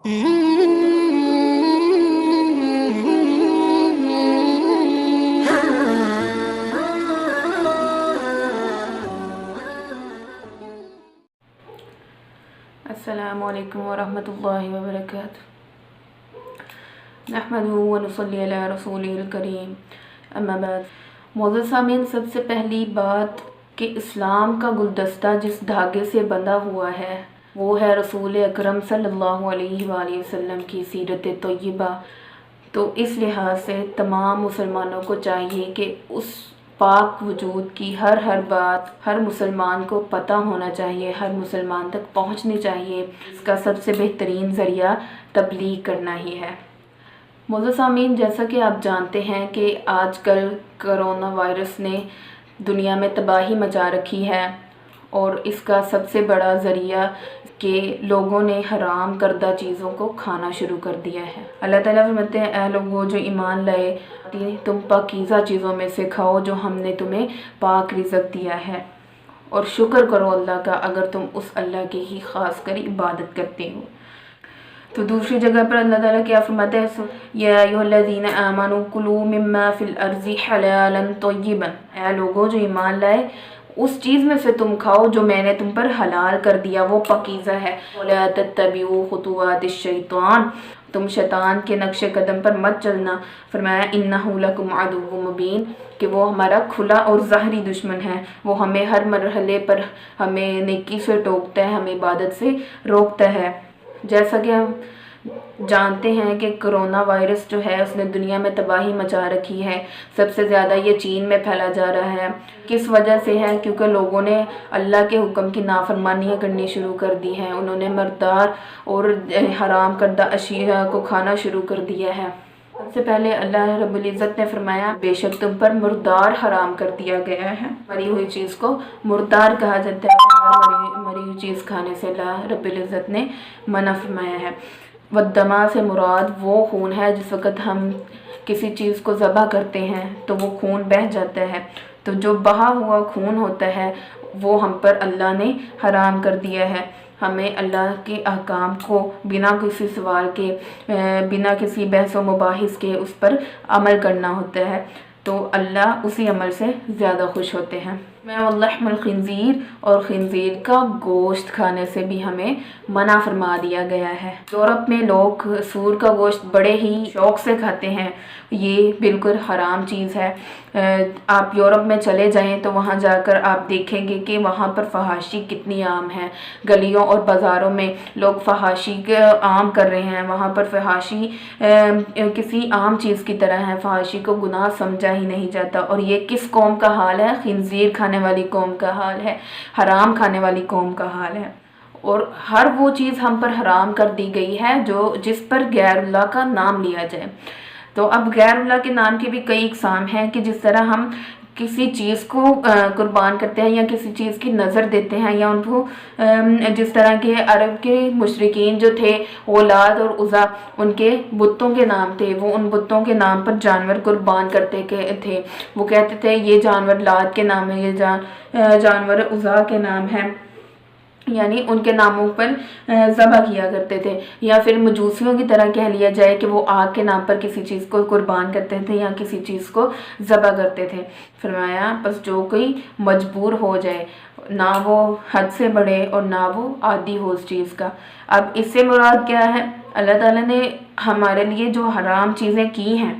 السلام علیکم ورحمۃ اللہ وبرکاتہ۔ نحمدہ و نصلی علی رسولہ الکریم، اما بعد۔ معزز سامعین، سب سے پہلی بات کہ اسلام کا گلدستہ جس دھاگے سے بندھا ہوا ہے وہ ہے رسول اکرم صلی اللہ علیہ وآلہ وسلم کی سیرت طیبہ۔ تو اس لحاظ سے تمام مسلمانوں کو چاہیے کہ اس پاک وجود کی ہر بات ہر مسلمان کو پتہ ہونا چاہیے، ہر مسلمان تک پہنچنی چاہیے۔ اس کا سب سے بہترین ذریعہ تبلیغ کرنا ہی ہے۔ معزز سامعین، جیسا کہ آپ جانتے ہیں کہ آج کل کرونا وائرس نے دنیا میں تباہی مچا رکھی ہے، اور اس کا سب سے بڑا ذریعہ کہ لوگوں نے حرام کردہ چیزوں کو کھانا شروع کر دیا ہے۔ اللہ تعالیٰ فرماتے ہیں، اے لوگو جو ایمان لائے، تم پاکیزہ چیزوں میں سے کھاؤ جو ہم نے تمہیں پاک رزق دیا ہے، اور شکر کرو اللہ کا اگر تم اس اللہ کی ہی خاص کر عبادت کرتے ہو۔ تو دوسری جگہ پر اللہ تعالیٰ کیا فرماتے ہیں، یا ایھا الذین آمنوا کلوا مما فی الارض حلالا طیبا، اے لوگو جو ایمان لائے اس چیز میں سے تم کھاؤ جو میں نے تم پر حلال کر دیا، وہ پاکیزہ ہے۔ وَلَا تَتَّبِعُوا خُطُوَاتِ الشَّیطان، تم شیطان کے نقش قدم پر مت چلنا۔ فرمایا اِنَّهُ لَکُمْ عَدُوٌّ مُبِینٌ، کہ وہ ہمارا کھلا اور ظاہری دشمن ہے، وہ ہمیں ہر مرحلے پر ہمیں نیکی سے ٹوکتا ہے، ہمیں عبادت سے روکتا ہے۔ جیسا کہ ہم جانتے ہیں کہ کرونا وائرس جو ہے اس نے دنیا میں تباہی مچا رکھی ہے، سب سے زیادہ یہ چین میں پھیلا جا رہا ہے۔ کس وجہ سے ہے؟ کیونکہ لوگوں نے اللہ کے حکم کی نافرمانیاں کرنی شروع کر دی ہیں، انہوں نے مردار اور حرام کردہ اشیاء کو کھانا شروع کر دیا ہے۔ سب سے پہلے اللہ رب العزت نے فرمایا، بے شک تم پر مردار حرام کر دیا گیا ہے۔ مری ہوئی چیز کو مردار کہا جاتا ہے، مری ہوئی چیز کھانے سے اللہ رب العزت نے منع فرمایا ہے۔ والدما سے مراد وہ خون ہے، جس وقت ہم کسی چیز کو ذبح کرتے ہیں تو وہ خون بہہ جاتا ہے، تو جو بہا ہوا خون ہوتا ہے وہ ہم پر اللہ نے حرام کر دیا ہے۔ ہمیں اللہ کے احکام کو بنا کسی سوال کے، بنا کسی بحث و مباحث کے اس پر عمل کرنا ہوتا ہے، تو اللہ اسی عمل سے زیادہ خوش ہوتے ہیں۔ واللحم الخنزیر، اور خنزیر کا گوشت کھانے سے بھی ہمیں منع فرما دیا گیا ہے۔ یورپ میں لوگ سور کا گوشت بڑے ہی شوق سے کھاتے ہیں، یہ بالکل حرام چیز ہے۔ آپ یورپ میں چلے جائیں تو وہاں جا کر آپ دیکھیں گے کہ وہاں پر فحاشی کتنی عام ہے، گلیوں اور بازاروں میں لوگ فحاشی عام کر رہے ہیں، وہاں پر فحاشی کسی عام چیز کی طرح ہے، فحاشی کو گناہ سمجھا ہی نہیں جاتا۔ اور یہ کس قوم کا حال ہے؟ خنزیر کھانے والی قوم کا حال ہے، حرام کھانے والی قوم کا حال ہے۔ اور ہر وہ چیز ہم پر حرام کر دی گئی ہے جس پر غیر اللہ کا نام لیا جائے۔ تو اب غیر اللہ کے نام کی بھی کئی اقسام ہیں، کہ جس طرح ہم کسی چیز کو قربان کرتے ہیں یا کسی چیز کی نظر دیتے ہیں، یا ان کو جس طرح کے عرب کے مشرکین جو تھے، وہ لات اور عزیٰ ان کے بتوں کے نام تھے، وہ ان بتوں کے نام پر جانور قربان کرتے تھے۔ وہ کہتے تھے یہ جانور لات کے نام ہے، یہ جانور عزیٰ کے نام ہے، یعنی ان کے ناموں پر ذبح کیا کرتے تھے۔ یا پھر مجوسیوں کی طرح کہہ لیا جائے کہ وہ آگ کے نام پر کسی چیز کو قربان کرتے تھے یا کسی چیز کو ذبح کرتے تھے۔ فرمایا بس جو کوئی مجبور ہو جائے، نہ وہ حد سے بڑھے اور نہ وہ عادی ہو اس چیز کا۔ اب اس سے مراد کیا ہے؟ اللہ تعالیٰ نے ہمارے لیے جو حرام چیزیں کی ہیں،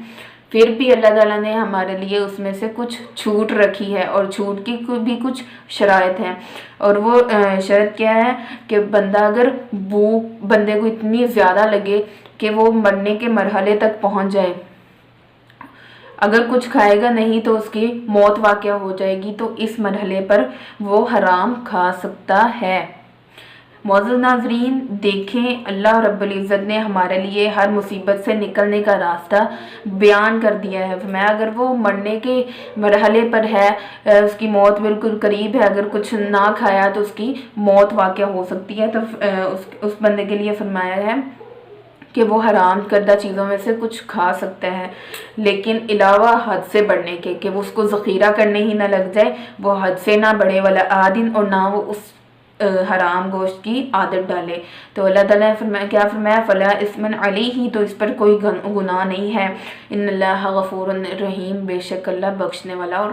پھر بھی اللہ تعالیٰ نے ہمارے لیے اس میں سے کچھ چھوٹ رکھی ہے، اور چھوٹ کی بھی کچھ شرائط ہیں۔ اور وہ شرط کیا ہے کہ اگر بھوک بندے کو اتنی زیادہ لگے کہ وہ مرنے کے مرحلے تک پہنچ جائے، اگر کچھ کھائے گا نہیں تو اس کی موت واقع ہو جائے گی، تو اس مرحلے پر وہ حرام کھا سکتا ہے۔ معزز ناظرین، دیکھیں اللہ رب العزت نے ہمارے لیے ہر مصیبت سے نکلنے کا راستہ بیان کر دیا ہے۔ فرمایا اگر وہ مرنے کے مرحلے پر ہے، اس کی موت بالکل قریب ہے، اگر کچھ نہ کھایا تو اس کی موت واقع ہو سکتی ہے، تو اس بندے کے لیے فرمایا ہے کہ وہ حرام کردہ چیزوں میں سے کچھ کھا سکتا ہے، لیکن علاوہ حد سے بڑھنے کے، وہ اس کو ذخیرہ کرنے ہی نہ لگ جائے، وہ حد سے نہ بڑھے، والا عادن، اور نہ وہ اس حرام گوشت کی عادت ڈالے۔ تو اللہ تعالیٰ نے کیا فرمایا، فلا اسمن علیہ، تو اس پر کوئی گناہ نہیں ہے، ان اللہ غفور رحیم، بے شک اللہ بخشنے والا اور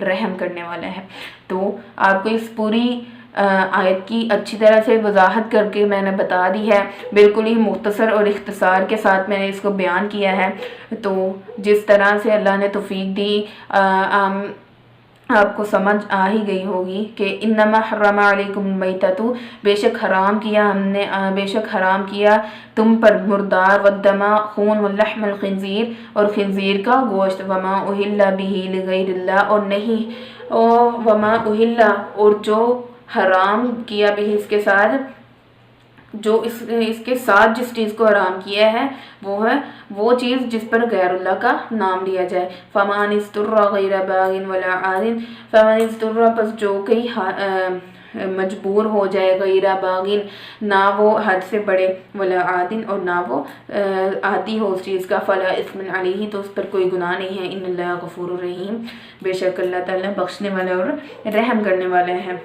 رحم کرنے والا ہے۔ تو آپ کو اس پوری آیت کی اچھی طرح سے وضاحت کر کے میں نے بتا دی ہے، بالکل ہی مختصر اور اختصار کے ساتھ میں نے اس کو بیان کیا ہے۔ تو جس طرح سے اللہ نے توفیق دی آپ کو سمجھ آ ہی گئی ہوگی کہ انما حرم علیکم المیتۃ، بے شک حرام کیا تم پر مردار، والدم خون، واللحم الخنزیر اور خنزیر کا گوشت، وما اہل بہ لغیر اللہ وما اہل اور جو حرام کیا بھی اس کے ساتھ، جو اس کے ساتھ جس چیز کو حرام کیا ہے وہ ہے وہ چیز جس پر غیر اللہ کا نام لیا جائے۔ فَمَنِ اسْتُرَّ غَيْرَ بَاغٍ وَلَا عَادٍ، فَمَنِ اسْتُرَّ پس جو کئی مجبور ہو جائے، غیر باغین نہ وہ حد سے بڑے، ولا عادن اور نہ وہ عادی ہو اس چیز کا، فلا اسم علیہ تو اس پر کوئی گناہ نہیں ہے، ان اللہ غفور الرحیم، بے شک اللہ تعالیٰ بخشنے والا اور رحم کرنے والے ہیں۔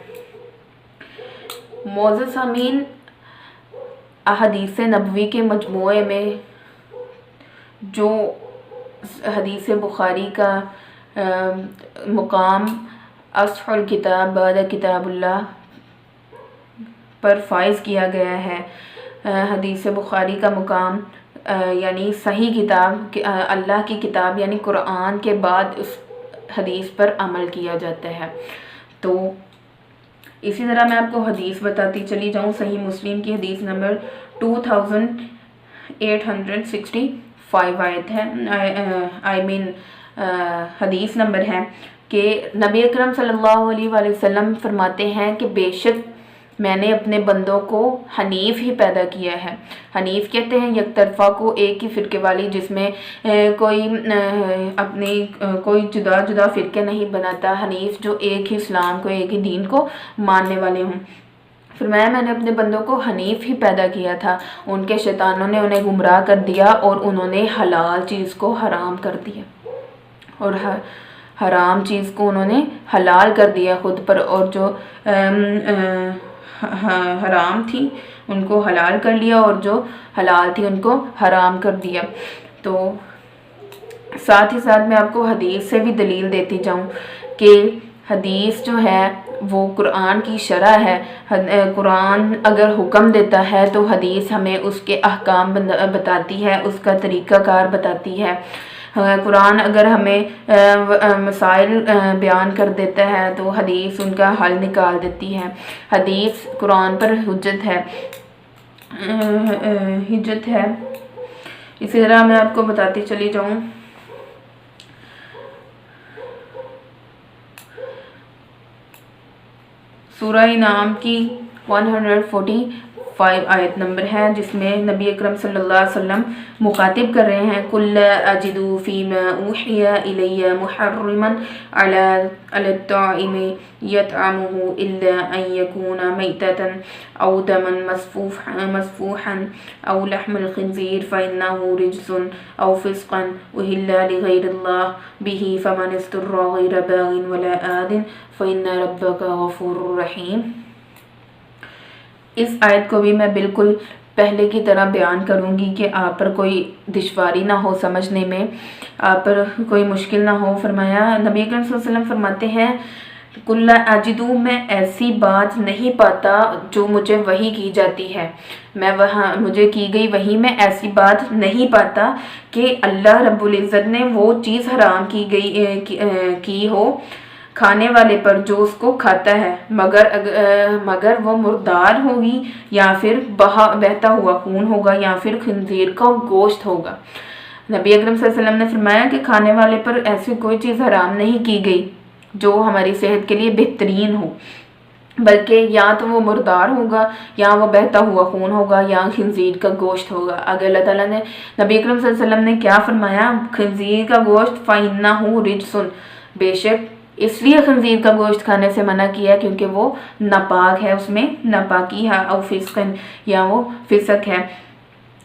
معزز سامعین، احادیث نبوی کے مجموعے میں جو حدیث بخاری کا مقام اصح الکتاب بعد کتاب اللہ پر فائز کیا گیا ہے، حدیث بخاری کا مقام یعنی صحیح کتاب، اللہ کی کتاب یعنی قرآن کے بعد اس حدیث پر عمل کیا جاتا ہے۔ تو اسی طرح میں آپ کو حدیث بتاتی چلی جاؤں، صحیح مسلم کی حدیث نمبر 2865 آیت ہے، حدیث نمبر ہے کہ نبی اکرم صلی اللہ علیہ وآلہ وسلم فرماتے ہیں کہ بے شک میں نے اپنے بندوں کو حنیف ہی پیدا کیا ہے۔ حنیف کہتے ہیں یک طرفہ کو، ایک ہی فرقے والی، جس میں کوئی جدا جدا فرقے نہیں بناتا، حنیف جو ایک ہی اسلام کو، ایک ہی دین کو ماننے والے ہوں۔ فرمایا میں نے اپنے بندوں کو حنیف ہی پیدا کیا تھا، ان کے شیطانوں نے انہیں گمراہ کر دیا اور انہوں نے حلال چیز کو حرام کر دیا، اور حرام چیز کو انہوں نے حلال کر دیا خود پر، اور جو حرام تھی ان کو حلال کر لیا، اور جو حلال تھی ان کو حرام کر دیا۔ تو ساتھ ہی ساتھ میں آپ کو حدیث سے بھی دلیل دیتی جاؤں کہ حدیث جو ہے وہ قرآن کی شرح ہے۔ قرآن اگر حکم دیتا ہے تو حدیث ہمیں اس کے احکام بتاتی ہے، اس کا طریقہ کار بتاتی ہے۔ قرآن اگر ہمیں مسائل بیان کر دیتا ہے تو حدیث ان کا حل نکال دیتی ہے۔ حدیث قرآن پر حجت ہے۔ اسی طرح میں آپ کو بتاتی چلی جاؤں، سورہ انعام کی 145 آیت نمبر ہے، جس میں نبی اکرم صلی اللہ علیہ وسلم مخاطب کر رہے ہیں، قُلْ لَا أَجِدُ فِي مَا أُوحِيَ إِلَيَّ مُحَرِّمًا عَلَى الطَّاعِمِ يَطْعَمُهُ إِلَّا أَن يَكُونَ مَيْتَةً أَوْ دَمًا مَّسْفُوحًا أَوْ لَحْمَ الْخِنزِيرِ فَإِنَّهُ رِجْسٌ أَوْ فِسْقٌ أُهِلَّ لِغَيْرِ اللَّهِ بِهِ فَمَنِ اسْتُرَّ غَيْرَ بَاغٍ وَلَا عَادٍ فَإِنَّ رَبَّكَ غَفُورٌ رَحِيمٌ۔ اس آیت کو بھی میں بالکل پہلے کی طرح بیان کروں گی کہ آپ پر کوئی دشواری نہ ہو سمجھنے میں، آپ پر کوئی مشکل نہ ہو۔ فرمایا نبی اکرم صلی اللہ علیہ وسلم فرماتے ہیں، قُلْ لَا أَجِدُ میں ایسی بات نہیں پاتا جو مجھے وحی کی جاتی ہے، مجھے کی گئی وحی میں ایسی بات نہیں پاتا کہ اللہ رب العزت نے وہ چیز حرام کی ہو کھانے والے پر جو اس کو کھاتا ہے، مگر وہ مردار ہوگی، یا پھر بہتا ہوا خون ہوگا، یا پھر خنزیر کا گوشت ہوگا۔ نبی اکرم صلی اللہ علیہ وسلم نے فرمایا کہ کھانے والے پر ایسی کوئی چیز حرام نہیں کی گئی جو ہماری صحت کے لیے بہترین ہو، بلکہ یا تو وہ مردار ہوگا، یا وہ بہتا ہوا خون ہوگا، یا خنزیر کا گوشت ہوگا۔ اگر اللہ تعالیٰ نے نبی اکرم صلی اللہ علیہ وسلم نے کیا فرمایا، خنزیر کا گوشت فَإِنَّهُ رِجْسٌ، بے شک اس لیے خنزیر کا گوشت کھانے سے منع کیا کیونکہ وہ ناپاک ہے، اس میں ناپاکی ہے، او فسق یا وہ فسق ہے،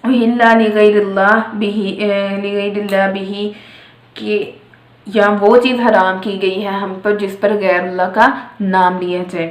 اُحِلَّ لِغَيْرِ اللَّهِ بِهِ کہ یا وہ چیز حرام کی گئی ہے ہم پر جس پر غیر اللہ کا نام لیا جائے۔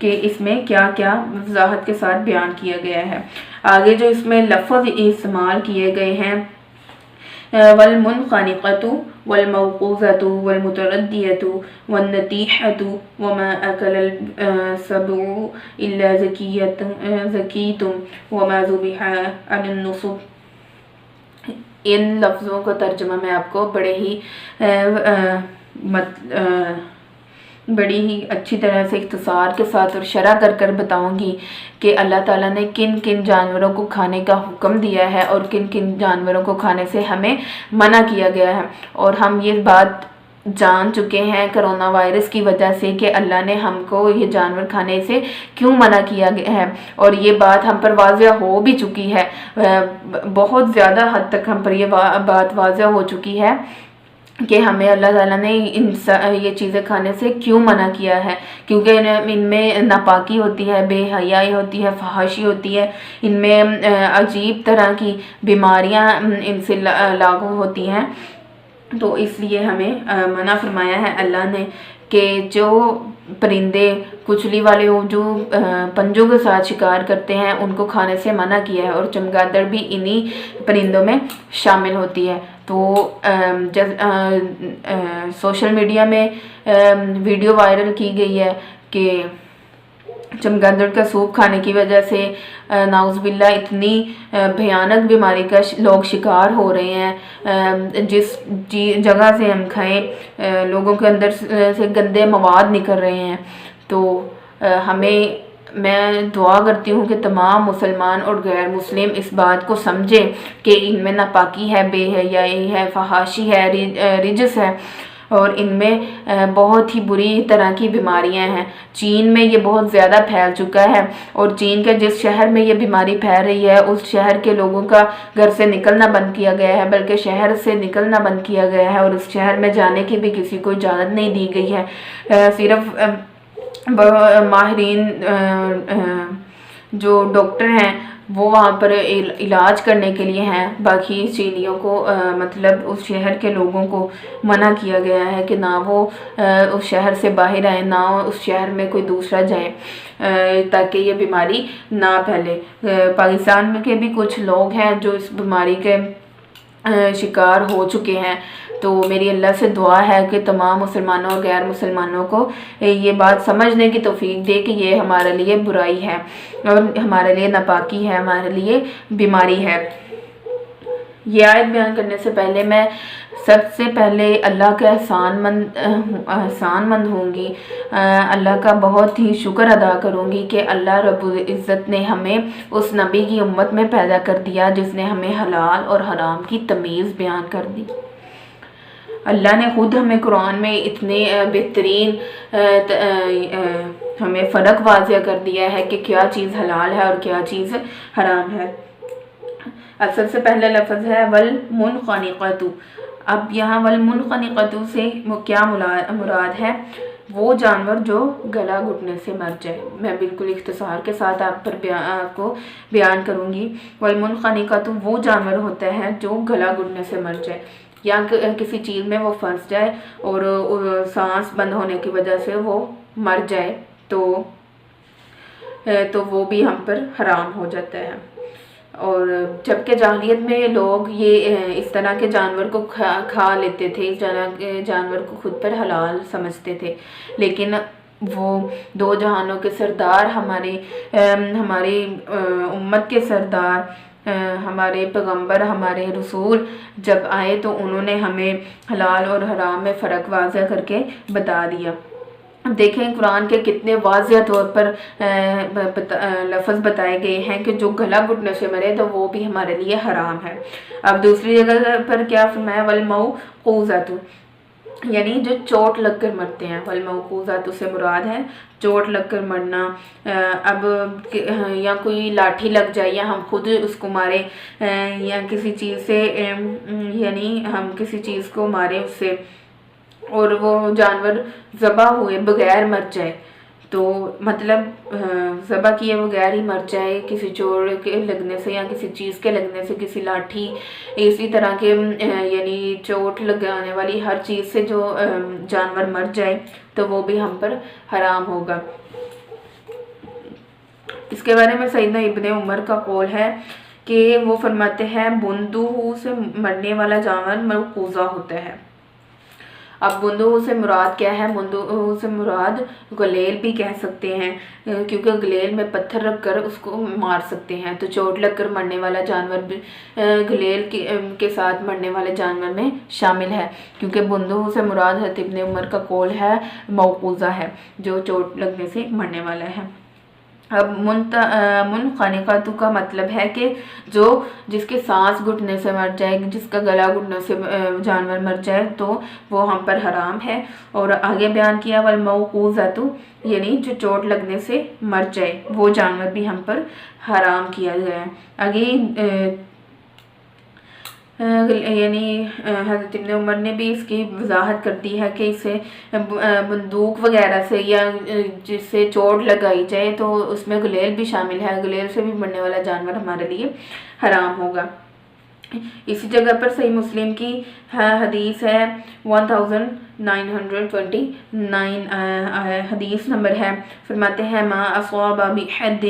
کہ اس میں کیا کیا وضاحت کے ساتھ بیان کیا گیا ہے۔ آگے جو اس میں لفظ استعمال کیے گئے ہیں والمنخنقۃ والموقوذۃ والمتردیۃ والنطیحۃ وما اکل السبع الا زکیتم وما ذبح علی النصب۔ ان لفظوں کا ترجمہ میں آپ کو بڑی ہی اچھی طرح سے اختصار کے ساتھ اور شرح کر کر بتاؤں گی کہ اللہ تعالیٰ نے کن کن جانوروں کو کھانے کا حکم دیا ہے اور کن کن جانوروں کو کھانے سے ہمیں منع کیا گیا ہے۔ اور ہم یہ بات جان چکے ہیں کرونا وائرس کی وجہ سے کہ اللہ نے ہم کو یہ جانور کھانے سے کیوں منع کیا گیا ہے، اور یہ بات ہم پر واضح ہو بھی چکی ہے، بہت زیادہ حد تک ہم پر یہ بات واضح ہو چکی ہے کہ ہمیں اللہ تعالیٰ نے یہ چیزیں کھانے سے کیوں منع کیا ہے، کیونکہ ان میں ناپاکی ہوتی ہے، بے حیائی ہوتی ہے، فحاشی ہوتی ہے، ان میں عجیب طرح کی بیماریاں ان سے لاگو ہوتی ہیں۔ تو اس لیے ہمیں منع فرمایا ہے اللہ نے کہ جو پرندے کچلی والے جو پنجوں کے ساتھ شکار کرتے ہیں ان کو کھانے سے منع کیا ہے، اور چمگادڑ بھی انہی پرندوں میں شامل ہوتی ہے۔ تو سوشل میڈیا میں ویڈیو وائرل کی گئی ہے کہ چمگادڑ کا سوپ کھانے کی وجہ سے نعوذ باللہ اتنی بھیانک بیماری کا لوگ شکار ہو رہے ہیں، جس جگہ سے ہم کھائیں لوگوں کے اندر سے گندے مواد نکل رہے ہیں۔ تو میں دعا کرتی ہوں کہ تمام مسلمان اور غیر مسلم اس بات کو سمجھیں کہ ان میں ناپاکی ہے، بے حیائی ہے، فحاشی ہے، رجس ہے، اور ان میں بہت ہی بری طرح کی بیماریاں ہیں۔ چین میں یہ بہت زیادہ پھیل چکا ہے، اور چین کے جس شہر میں یہ بیماری پھیل رہی ہے اس شہر کے لوگوں کا گھر سے نکلنا بند کیا گیا ہے، بلکہ شہر سے نکلنا بند کیا گیا ہے، اور اس شہر میں جانے کی بھی کسی کو اجازت نہیں دی گئی ہے۔ صرف ماہرین جو ڈاکٹر ہیں وہ وہاں پر علاج کرنے کے لیے ہیں، باقی چینیوں کو مطلب اس شہر کے لوگوں کو منع کیا گیا ہے کہ نہ وہ اس شہر سے باہر آئیں، نہ اس شہر میں کوئی دوسرا جائے تاکہ یہ بیماری نہ پھیلے۔ پاکستان میں کے بھی کچھ لوگ ہیں جو اس بیماری کے شکار ہو چکے ہیں، تو میری اللہ سے دعا ہے کہ تمام مسلمانوں اور غیر مسلمانوں کو یہ بات سمجھنے کی توفیق دے کہ یہ ہمارے لیے برائی ہے اور ہمارے لیے ناپاکی ہے، ہمارے لیے بیماری ہے۔ یہ آیت بیان کرنے سے پہلے میں سب سے پہلے اللہ کا احسان مند ہوں گی، اللہ کا بہت ہی شکر ادا کروں گی کہ اللہ رب العزت نے ہمیں اس نبی کی امت میں پیدا کر دیا جس نے ہمیں حلال اور حرام کی تمیز بیان کر دی۔ اللہ نے خود ہمیں قرآن میں اتنے بہترین ہمیں فرق واضح کر دیا ہے کہ کیا چیز حلال ہے اور کیا چیز حرام ہے۔ اصل سے پہلا لفظ ہے والمنخنقۃ۔ اب یہاں والمنخنقۃ سے کیا مراد ہے؟ وہ جانور جو گلا گھٹنے سے مر جائے۔ میں بالکل اختصار کے ساتھ آپ کو بیان کروں گی۔ والمنخنقۃ وہ جانور ہوتا ہے جو گلا گھٹنے سے مر جائے، یا کسی چیز میں وہ پھنس جائے اور سانس بند ہونے کی وجہ سے وہ مر جائے، تو وہ بھی ہم پر حرام ہو جاتا ہے۔ اور جبکہ جاہلیت میں لوگ یہ اس طرح کے جانور کو کھا لیتے تھے، اس طرح کے جانور کو خود پر حلال سمجھتے تھے، لیکن وہ دو جہانوں کے سردار ہماری امت کے سردار ہمارے پیغمبر ہمارے رسول جب آئے تو انہوں نے ہمیں حلال اور حرام میں فرق واضح کر کے بتا دیا۔ دیکھیں قرآن کے کتنے واضح طور پر لفظ بتائے گئے ہیں کہ جو گلا گھٹنے سے مرے تو وہ بھی ہمارے لیے حرام ہے۔ اب دوسری جگہ پر کیا فرمایا؟ والموقوذۃ، یعنی جو چوٹ لگ کر مرتے ہیں۔ والموقوذۃ سے مراد ہے چوٹ لگ کر مرنا۔ اب یا کوئی لاٹھی لگ جائے یا ہم خود اس کو مارے، یا کسی چیز سے یعنی ہم کسی چیز کو مارے اس سے اور وہ جانور ذبح ہوئے بغیر مر جائے، تو مطلب ذبح کیے بغیر ہی مر جائے کسی چوٹ کے لگنے سے یا کسی چیز کے لگنے سے، کسی لاٹھی اسی طرح کے یعنی چوٹ لگانے والی ہر چیز سے جو جانور مر جائے تو وہ بھی ہم پر حرام ہوگا۔ اس کے بارے میں سیدنا ابن عمر کا قول ہے کہ وہ فرماتے ہیں بندوق سے مرنے والا جانور موقوذہ ہوتا ہے۔ اب بندوق سے مراد کیا ہے؟ بندوق سے مراد گلیل بھی کہہ سکتے ہیں، کیونکہ گلیل میں پتھر رکھ کر اس کو مار سکتے ہیں، تو چوٹ لگ کر مرنے والا جانور بھی گلیل کے ساتھ مرنے والے جانور میں شامل ہے، کیونکہ بندوق سے مراد حضرت ابن عمر کا قول ہے موقوذہ ہے، جو چوٹ لگنے سے مرنے والا ہے۔ اب منخنقۃ کا مطلب ہے کہ جس کے سانس گھٹنے سے مر جائے، جس کا گلا گھٹنے سے جانور مر جائے تو وہ ہم پر حرام ہے۔ اور آگے بیان کیا والموقوذۃ، یعنی جو چوٹ لگنے سے مر جائے وہ جانور بھی ہم پر حرام کیا گیا ہے۔ آگے یعنی حضرت ابن عمر نے بھی اس کی وضاحت کر دی ہے کہ اسے بندوق وغیرہ سے یا جس سے چوٹ لگائی جائے تو اس میں گلیل بھی شامل ہے، گلیل سے بھی مرنے والا جانور ہمارے لیے حرام ہوگا۔ اسی جگہ پر صحیح مسلم کی حدیث ہے 1929 حدیث نمبر ہے، فرماتے ہیں ما اصاب بحد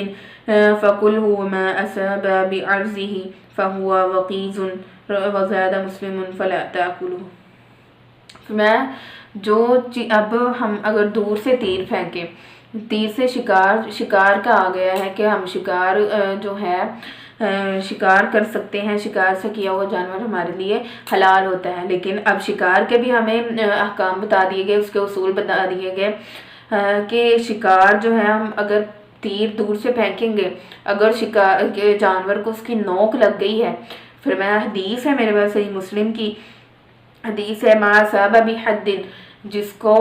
فقلہ وما اصاب بعرضہ فہو وقیز وزاد مسلم فلا تاکلہ۔ میں اب ہم اگر دور سے تیر پھینکیں، تیر سے شکار کا آ گیا ہے کہ ہم شکار جو ہے شکار کر سکتے ہیں، شکار سے کیا ہوا جانور ہمارے لیے حلال ہوتا ہے، لیکن اب شکار کے بھی ہمیں احکام بتا دیے گئے، اس کے اصول بتا دیے گئے کہ شکار جو ہے ہم اگر تیر دور سے پھینکیں گے، اگر شکار کے جانور کو اس کی نوک لگ گئی ہے، پھر میں حدیث ہے میرے پاس صحیح مسلم کی حدیث ہے ما اصاب بحد، جس کو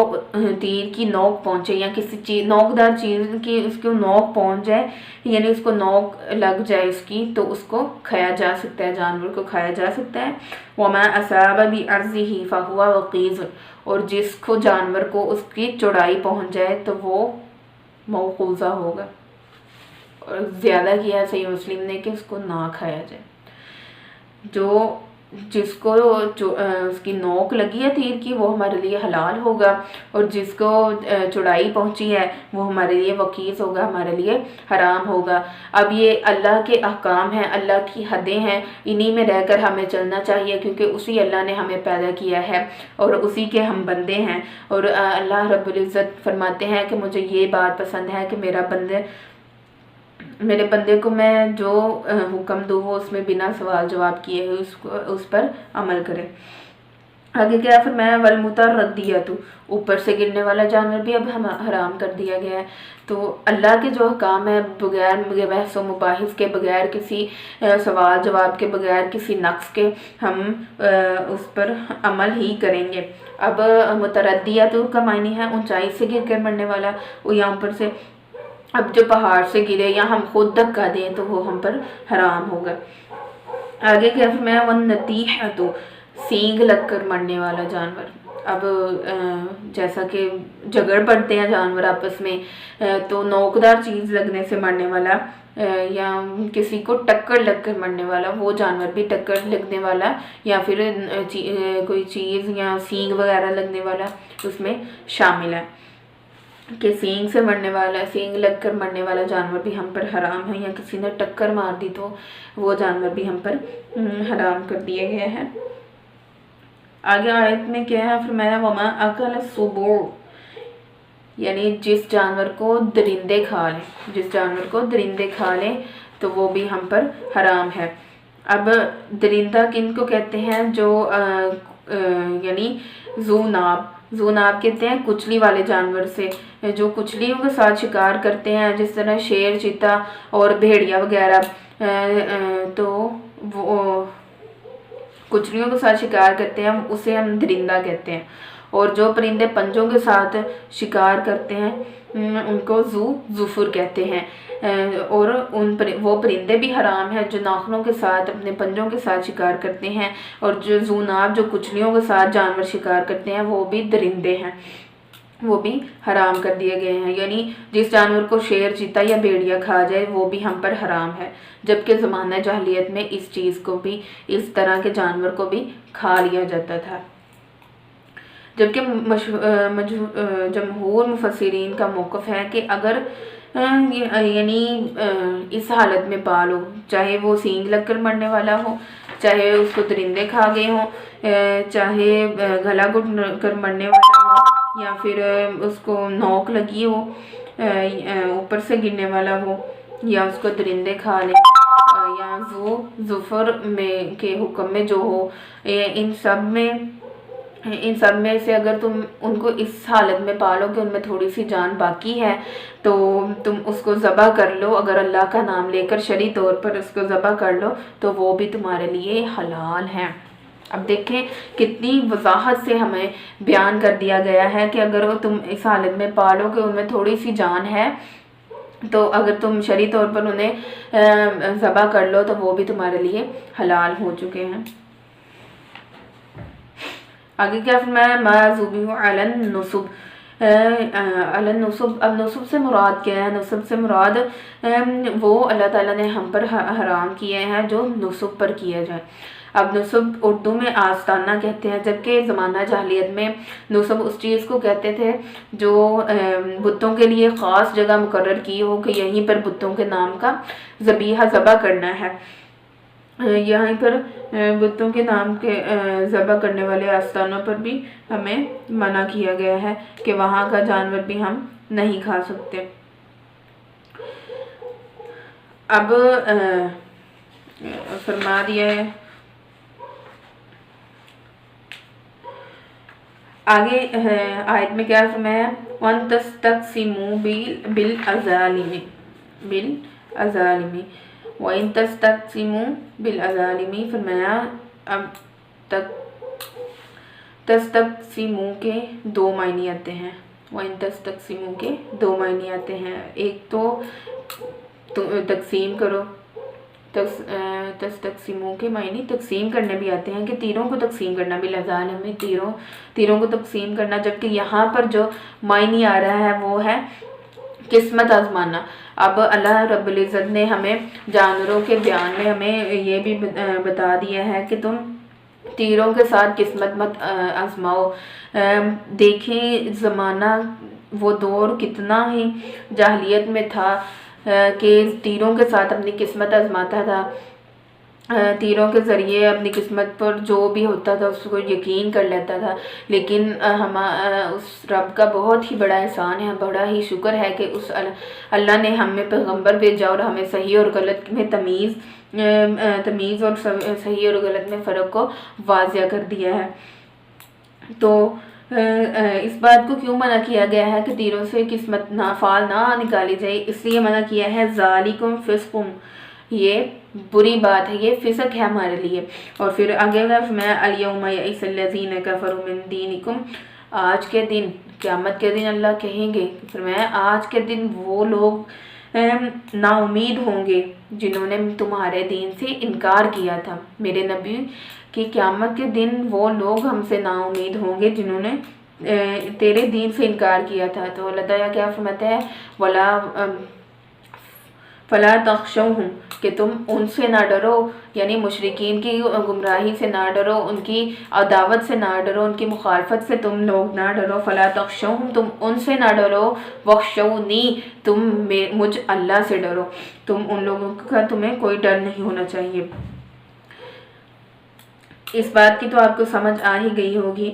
تیر کی نوک پہنچے یا کسی نوکدار چیز کی اس کو نوک پہنچ جائے، یعنی اس کو نوک لگ جائے اس کی، تو اس کو کھایا جا سکتا ہے، جانور کو کھایا جا سکتا ہے۔ وما اصاب بعرضہ فہو وقیز، اور جس کو جانور کو اس کی چوڑائی پہنچ جائے تو وہ موقوذہ ہوگا، اور زیادہ کیا صحیح مسلم نے کہ اس کو نہ کھایا جائے۔ جس کو اس کی نوک لگی ہے تیر کی وہ ہمارے لیے حلال ہوگا، اور جس کو چوڑائی پہنچی ہے وہ ہمارے لیے وقیز ہوگا، ہمارے لیے حرام ہوگا۔ اب یہ اللہ کے احکام ہیں، اللہ کی حدیں ہیں، انہی میں رہ کر ہمیں چلنا چاہیے، کیونکہ اسی اللہ نے ہمیں پیدا کیا ہے اور اسی کے ہم بندے ہیں۔ اور اللہ رب العزت فرماتے ہیں کہ مجھے یہ بات پسند ہے کہ میرے بندے کو میں جو حکم دوں وہ اس میں بنا سوال جواب کیے اس پر عمل کرے۔ آگے کیا فرمایا والمتردیۃ، اوپر سے گرنے والا جانور بھی اب حرام کر دیا گیا ہے۔ تو اللہ کے جو حکام ہے بغیر بحث و مباحث کے، بغیر کسی سوال جواب کے، بغیر کسی نقص کے ہم اس پر عمل ہی کریں گے۔ اب متردیۃ کا معنی ہے اونچائی سے گر کر مرنے والا، وہ یہاں پر سے اب جو پہاڑ سے گرے یا ہم خود دھکا دیں تو وہ ہم پر حرام ہوگا۔ آگے کیا فرمایا والنطیحۃ، سینگ لگ کر مرنے والا جانور۔ اب جیسا کہ جھگڑ پڑتے ہیں جانور آپس میں، تو نوکدار چیز لگنے سے مرنے والا یا کسی کو ٹکر لگ کر مرنے والا، وہ جانور بھی ٹکر لگنے والا یا پھر کوئی چیز یا سینگ وغیرہ لگنے والا اس میں شامل ہے، کہ سینگ سے مرنے والا، سینگ لگ کر مرنے والا جانور بھی ہم پر حرام ہے، یا کسی نے ٹکر مار دی تو وہ جانور بھی ہم پر حرام کر دیے گئے ہیں۔ آگے آیت میں کیا ہے فرمایا وما اکل السبع، یعنی جس جانور کو درندے کھا لیں تو وہ بھی ہم پر حرام ہے۔ اب درندہ کن کو کہتے ہیں؟ جو یعنی ذو ناب کہتے ہیں کچلی والے جانور سے، جو کچلیوں کے ساتھ شکار کرتے ہیں، جس طرح شیر، چیتا اور بھیڑیا وغیرہ، تو وہ کچلیوں کے ساتھ شکار کرتے ہیں، اسے ہم درندہ کہتے ہیں۔ اور جو پرندے پنجوں کے ساتھ شکار کرتے ہیں ان کو ذو ظفر کہتے ہیں، اور وہ پرندے بھی حرام ہیں جو ناخنوں کے ساتھ، اپنے پنجوں کے ساتھ شکار کرتے ہیں، اور جو ذو ناب جو کچلیوں کے ساتھ جانور شکار کرتے ہیں وہ بھی درندے ہیں، وہ بھی حرام کر دیے گئے ہیں۔ یعنی جس جانور کو شیر، چیتا یا بھیڑیا کھا جائے وہ بھی ہم پر حرام ہے، جبکہ زمانہ جاہلیت میں اس چیز کو بھی، اس طرح کے جانور کو بھی کھا لیا جاتا تھا۔ جبکہ جمہور مفسرین کا موقف ہے کہ اگر یعنی اس حالت میں پالو، چاہے وہ سینگ لگ کر مرنے والا ہو، چاہے اس کو درندے کھا گئے ہوں، چاہے گلا گھٹ کر مرنے والا ہو، یا پھر اس کو نوک لگی ہو، اوپر سے گرنے والا ہو، یا اس کو درندے کھا لیں، یا ظفر میں کے حکم میں جو ہو، ان سب میں سے اگر تم ان کو اس حالت میں پالو کہ ان میں تھوڑی سی جان باقی ہے تو تم اس کو ذبح کر لو، اگر اللہ کا نام لے کر شرعی طور پر اس کو ذبح کر لو تو وہ بھی تمہارے لیے حلال ہے۔ اب دیکھیں کتنی وضاحت سے ہمیں بیان کر دیا گیا ہے کہ اگر تم اس حالت میں پالو کہ ان میں تھوڑی سی جان ہے تو اگر تم شرعی طور پر انہیں ذبح کر لو تو وہ بھی تمہارے لیے حلال ہو چکے ہیں۔ آگے کیا فرمایا؟ ما ذبح علی النصب، اب نصب سے مراد کیا ہے؟ نصب سے مراد وہ اللہ تعالیٰ نے ہم پر حرام کیے ہیں جو نصب پر کیا جائے۔ اب نصب اردو میں آستانہ کہتے ہیں، جبکہ زمانہ جاہلیت میں نصب اس چیز کو کہتے تھے جو بتوں کے لیے خاص جگہ مقرر کی ہو کہ یہیں پر بتوں کے نام کا ذبح کرنا ہے، یہیں پر بتوں کے نام کے ذبح کرنے والے آستانوں پر بھی ہمیں منع کیا گیا ہے کہ وہاں کا جانور بھی ہم نہیں کھا سکتے۔ اب فرما دیا ہے آگے آیت میں کیا فرمایا؟ وَأَن تَسْتَقْسِمُوا بِالْأَزْلَامِ وَإِن تَسْتَقْسِمُوا بِالْأَزْلَامِ فرمایا اب تستقسیموں کے دو معنی آتے ہیں، وَإِن تستقسیموں کے دو معنی آتے ہیں، ایک تو تقسیم کرو، تستقسیموں کے معنی تقسیم کرنے بھی آتے ہیں کہ تیروں کو تقسیم کرنا، بالازال میں تیروں کو تقسیم کرنا، جبکہ یہاں پر جو معنی آ رہا ہے وہ ہے قسمت آزمانا۔ اب اللہ رب العزت نے ہمیں جانوروں کے بیان میں ہمیں یہ بھی بتا دیا ہے کہ تم تیروں کے ساتھ قسمت مت آزماؤ۔ دیکھیں زمانہ وہ دور کتنا ہی جاہلیت میں تھا کہ تیروں کے ساتھ اپنی قسمت آزماتا تھا، تیروں کے ذریعے اپنی قسمت پر جو بھی ہوتا تھا اس کو یقین کر لیتا تھا، لیکن اس رب کا بہت ہی بڑا احسان ہے، بڑا ہی شکر ہے کہ اس اللہ نے ہمیں پیغمبر بھیجا اور ہمیں صحیح اور غلط میں تمیز اور صحیح اور غلط میں فرق کو واضح کر دیا ہے۔ تو اس بات کو کیوں منع کیا گیا ہے کہ تیروں سے قسمت فال نہ نکالی جائے؟ اس لیے منع کیا ہے ذالکم فسقم، یہ بری بات ہے، یہ فسق ہے ہمارے لیے۔ اور پھر آگے فرمایا الیوم یئس الذین کفروا من دینکم، آج کے دن قیامت کے دن اللہ کہیں گے، فرمایا آج کے دن وہ لوگ نا امید ہوں گے جنہوں نے تمہارے دین سے انکار کیا تھا، میرے نبی کہ قیامت کے دن وہ لوگ ہم سے نا امید ہوں گے جنہوں نے تیرے دین سے انکار کیا تھا۔ تو اللہ تعالیٰ کیا فرماتا ہے؟ فَلَا تَخْشَوْهُمْ، کہ تم ان سے نہ ڈرو، یعنی مشرکین کی گمراہی سے نہ ڈرو، ان کی عداوت سے نہ ڈرو، ان کی مخالفت سے تم لوگ نہ ڈرو۔ فَلَا تَخْشَوْهُمْ، تم ان سے نہ ڈرو، وَخْشَوْنِی، تم مجھ اللہ سے ڈرو، تم ان لوگوں کا تمہیں کوئی ڈر نہیں ہونا چاہیے۔ اس بات کی تو آپ کو سمجھ آ ہی گئی ہوگی۔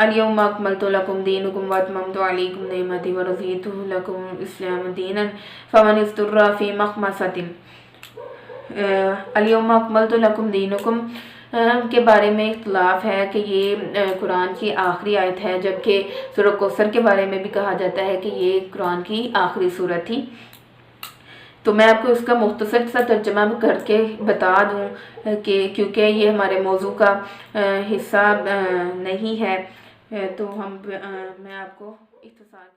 الیوم اکملت لکم دینکم واتممت علیکم نعمتی ورضیت لکم الاسلام دینا فمن اضطر فی مخمصۃ۔ الیوم اکملت لکم دینکم کے بارے میں اختلاف ہے کہ یہ قرآن کی آخری آیت ہے، جبکہ سورہ کوثر کے بارے میں بھی کہا جاتا ہے کہ یہ قرآن کی آخری سورت تھی۔ تو میں آپ کو اس کا مختصر سا ترجمہ کر کے بتا دوں کہ کیونکہ یہ ہمارے موضوع کا حصہ نہیں ہے تو میں آپ کو اختصار